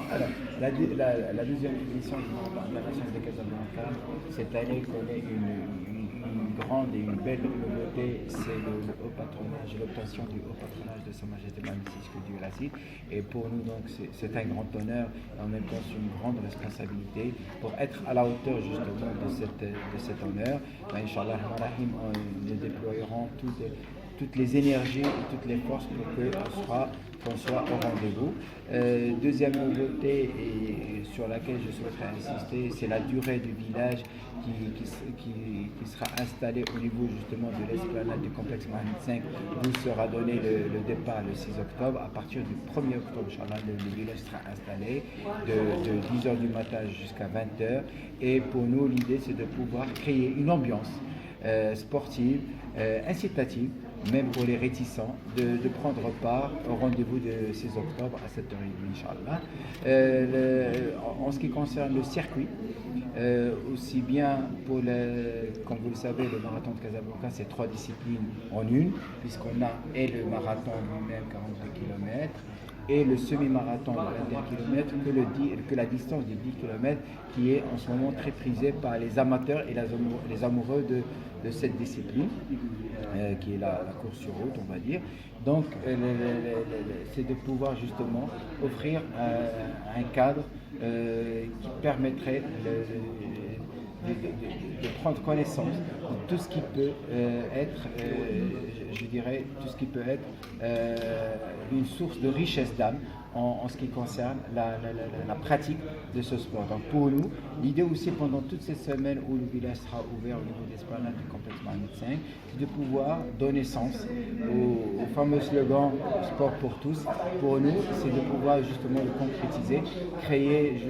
Alors, la deuxième édition du Marathon international de Casablanca, cette année connaît une grande et une belle nouveauté, c'est le haut patronage, l'obtention du haut patronage de Sa Majesté Mohamed VI du Racine. Et pour nous, donc, c'est un grand honneur et en même temps c'est une grande responsabilité pour être à la hauteur justement de cet honneur. Inch'Allah, nous déployerons toutes les énergies et toutes les forces pour qu'on soit au rendez-vous. Deuxième nouveauté et sur laquelle je souhaiterais insister, c'est la durée du village qui sera installé au niveau justement de l'esplanade du complexe Mohamed V, où sera donné le départ le 6 octobre. À partir du 1er octobre, Inch'Allah, le village sera installé de 10h du matin jusqu'à 20h. Et pour nous, l'idée, c'est de pouvoir créer une ambiance sportive, incitative, même pour les réticents, de prendre part au rendez-vous de 6 octobre à 7h30, Inch'Allah. En ce qui concerne le circuit, aussi bien comme vous le savez, le marathon de Casablanca, c'est 3 disciplines en une, puisqu'on a et le marathon lui-même, 42 km, et le semi-marathon de 21 km, que la distance de 10 km, qui est en ce moment très prisée par les amateurs et les amoureux de cette discipline, qui est la course sur route, on va dire. Donc, c'est de pouvoir justement offrir un cadre qui permettrait de prendre connaissance de tout ce qui peut être, je dirais, tout ce qui peut être une source de richesse d'âme en ce qui concerne la pratique de ce sport. Donc pour nous, l'idée aussi pendant toutes ces semaines où le village sera ouvert au niveau de l'esplanade du complexe Mohamed V, c'est de pouvoir donner sens au fameux slogan Sport pour tous. Pour nous, c'est de pouvoir justement le concrétiser, créer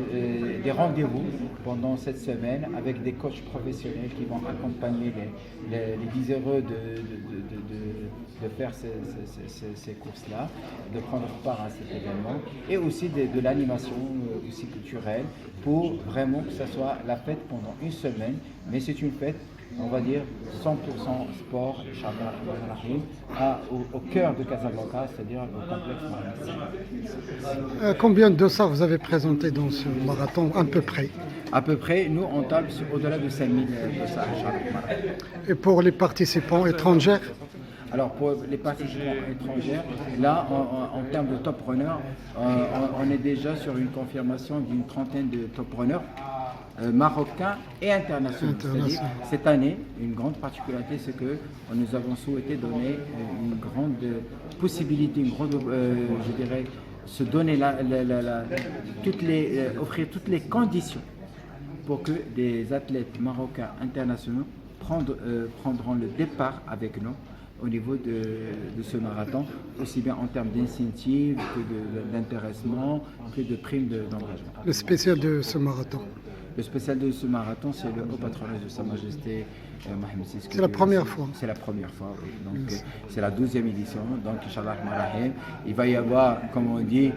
des rendez-vous pendant cette semaine avec des coachs professionnels qui vont accompagner les désireux de faire ces courses-là, de prendre part à cet événement, et aussi de l'animation aussi culturelle, pour vraiment que ça soit la fête pendant une semaine. Mais c'est une fête, on va dire, 100% sport, Inch'Allah, au cœur de Casablanca, c'est-à-dire au complexe Mohamed. Combien de dossards vous avez présenté dans ce marathon, à peu près? À peu près, nous, on table au-delà de 5000 dossards, Inch'Allah. Et pour les participants étrangers? Alors pour les participants étrangers, là en termes de top runners, on est déjà sur une confirmation d'une trentaine de top runners marocains et internationaux. C'est-à-dire, cette année, une grande particularité, c'est que nous avons souhaité donner une grande possibilité, je dirais, se donner offrir toutes les conditions pour que des athlètes marocains internationaux prendront le départ avec nous au niveau de ce marathon, aussi bien en termes d'incentives que d'intéressement, que de primes d'engagement. Le spécial de ce marathon? Le spécial de ce marathon, c'est le haut patronage de Sa Majesté Mohamed VI. C'est la première fois? C'est la première fois, oui. Donc c'est la 12e édition. Donc Inch'Allah, il va y avoir, comme on dit,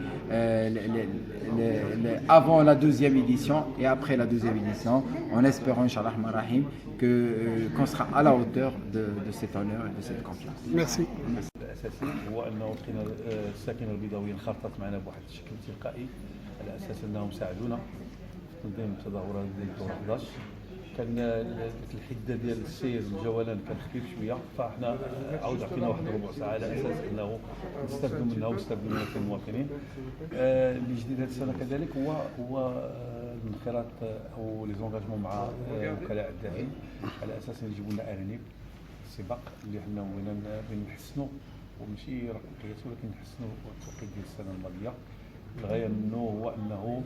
avant la 12e édition et après la 12e édition, en espérant Inch'Allah qu'on sera à la hauteur de cet honneur et de cette confiance. Merci. الاساسي هو انه لقينا الساكنه البيضاويه انخرطت معنا بواحد الشكل تلقائي على اساس انهم ساعدونا في تنظيم التظاهرات ديال الدور 11. كان الحده ديال السير الجولان كان خفيف شويه، فاحنا عاود عطينا واحد ربع ساعه على اساس انه نستافدوا منها ونستافدوا منها كمواطنين. اللي جديد هذه السنه كذلك هو الانخراط او لي زونغاجمون مع وكلاء الدعم على اساس يجيبوا لنا ارانب السباق اللي حنا بغينا نحسنوا وماشي رقم قياسي، ولكن نحسنوا التوقيت ديال السنه الماضيه. الغايه منه هو انه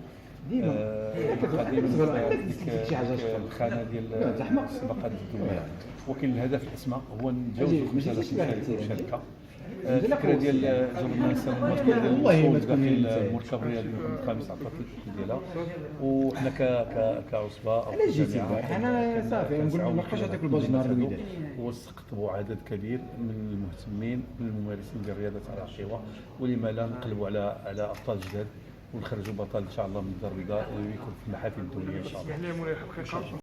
الخانه ديال السباقات الدوليه، ولكن الهدف الاسمى هو نتجاوزوا 5000 مشاركه. الفكره ديال جبرنا السنه الماضيه داخل المركب الرياضي الخامس على التطبيق ديالها، وحنا كعصبه او كجامعه انا صافي نقول ما بقاش هذاك الباج نهار الوداد، واستقطبوا عدد كبير من المهتمين من الممارسين ديال الرياضه على الحيوه، ولما لا نقلبوا على ابطال جداد ونخرجوا بطل ان شاء الله من الدار البيضاء ويكون في المحافل الدوليه ان شاء الله.